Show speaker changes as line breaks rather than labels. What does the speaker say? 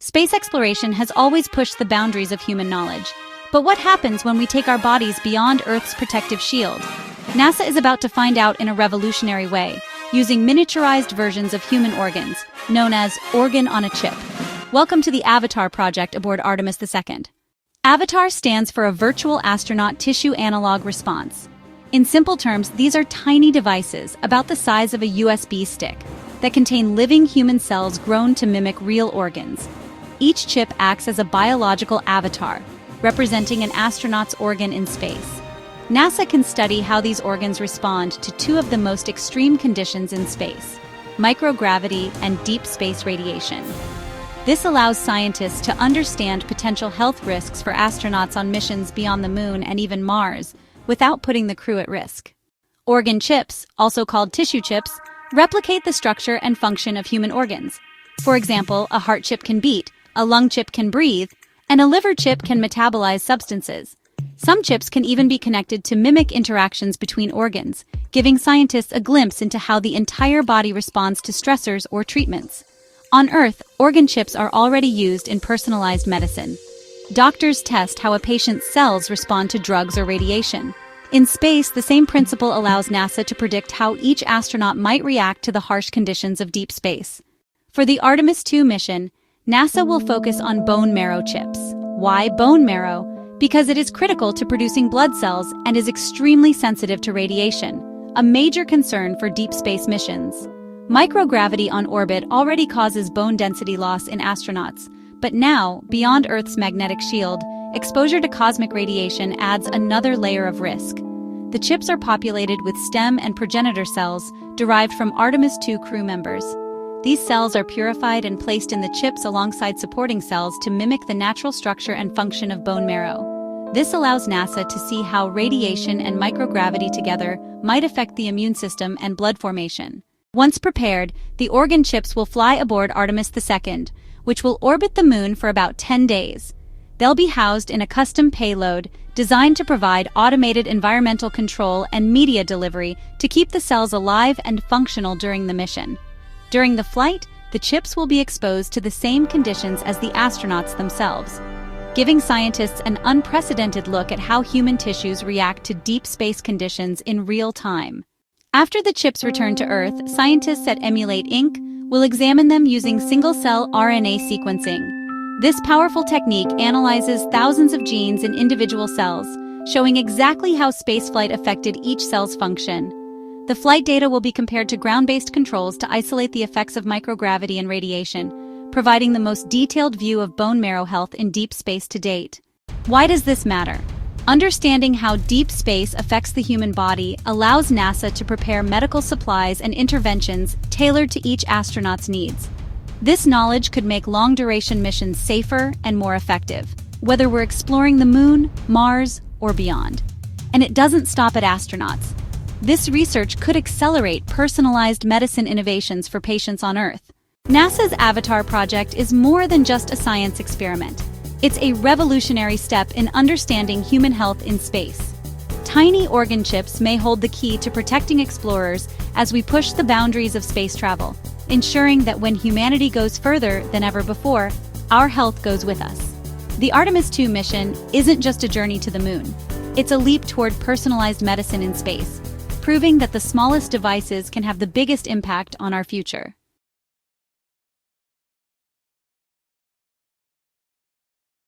Space exploration has always pushed the boundaries of human knowledge. But what happens when we take our bodies beyond Earth's protective shield? NASA is about to find out in a revolutionary way, using miniaturized versions of human organs, known as organ on a chip. Welcome to the Avatar project aboard Artemis II. Avatar stands for a virtual astronaut tissue analog response. In simple terms, these are tiny devices about the size of a USB stick that contain living human cells grown to mimic real organs. Each chip acts as a biological avatar, representing an astronaut's organ in space. NASA can study how these organs respond to two of the most extreme conditions in space: microgravity and deep space radiation. This allows scientists to understand potential health risks for astronauts on missions beyond the Moon and even Mars, without putting the crew at risk. Organ chips, also called tissue chips, replicate the structure and function of human organs. For example, a heart chip can beat, a lung chip can breathe, and a liver chip can metabolize substances. Some chips can even be connected to mimic interactions between organs, giving scientists a glimpse into how the entire body responds to stressors or treatments. On Earth, organ chips are already used in personalized medicine. Doctors test how a patient's cells respond to drugs or radiation. In space, the same principle allows NASA to predict how each astronaut might react to the harsh conditions of deep space. For the Artemis II mission, NASA will focus on bone marrow chips. Why bone marrow? Because it is critical to producing blood cells and is extremely sensitive to radiation, a major concern for deep space missions. Microgravity on orbit already causes bone density loss in astronauts, but now, beyond Earth's magnetic shield, exposure to cosmic radiation adds another layer of risk. The chips are populated with stem and progenitor cells derived from Artemis II crew members. These cells are purified and placed in the chips alongside supporting cells to mimic the natural structure and function of bone marrow. This allows NASA to see how radiation and microgravity together might affect the immune system and blood formation. Once prepared, the organ chips will fly aboard Artemis II, which will orbit the Moon for about 10 days. They'll be housed in a custom payload designed to provide automated environmental control and media delivery to keep the cells alive and functional during the mission. During the flight, the chips will be exposed to the same conditions as the astronauts themselves, giving scientists an unprecedented look at how human tissues react to deep space conditions in real time. After the chips return to Earth, scientists at Emulate Inc. will examine them using single-cell RNA sequencing. This powerful technique analyzes thousands of genes in individual cells, showing exactly how spaceflight affected each cell's function. The flight data will be compared to ground-based controls to isolate the effects of microgravity and radiation, providing the most detailed view of bone marrow health in deep space to date. Why does this matter? Understanding how deep space affects the human body allows NASA to prepare medical supplies and interventions tailored to each astronaut's needs. This knowledge could make long-duration missions safer and more effective, whether we're exploring the Moon, Mars, or beyond. And it doesn't stop at astronauts. This research could accelerate personalized medicine innovations for patients on Earth. NASA's Avatar project is more than just a science experiment. It's a revolutionary step in understanding human health in space. Tiny organ chips may hold the key to protecting explorers as we push the boundaries of space travel, ensuring that when humanity goes further than ever before, our health goes with us. The Artemis II mission isn't just a journey to the Moon. It's a leap toward personalized medicine in space, proving that the smallest devices can have the biggest impact on our future.